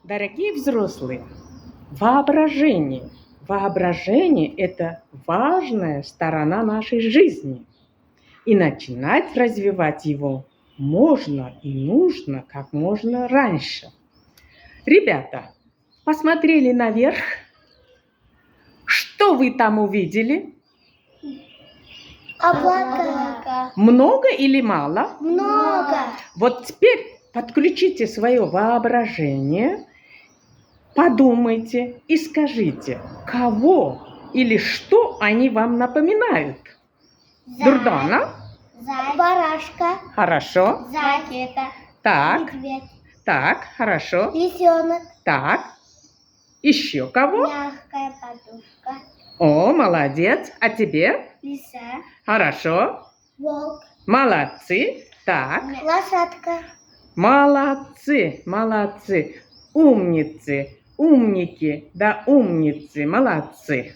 Дорогие взрослые, воображение. Воображение – это важная сторона нашей жизни. И начинать развивать его можно и нужно как можно раньше. Ребята, посмотрели наверх. Что вы там увидели? Облака. Много или мало? Много. Вот теперь подключите свое воображение, подумайте и скажите, кого или что они вам напоминают. Дурдана? Зайка. Барашка. Хорошо. Ракета. Так, Медведь. так, хорошо. Лисенок. Так. Еще кого? Мягкая подушка. О, молодец. А тебе? Лиса. Хорошо. Волк. Молодцы. Так. Лошадка. Молодцы, молодцы. Умницы, умники, да умницы, молодцы.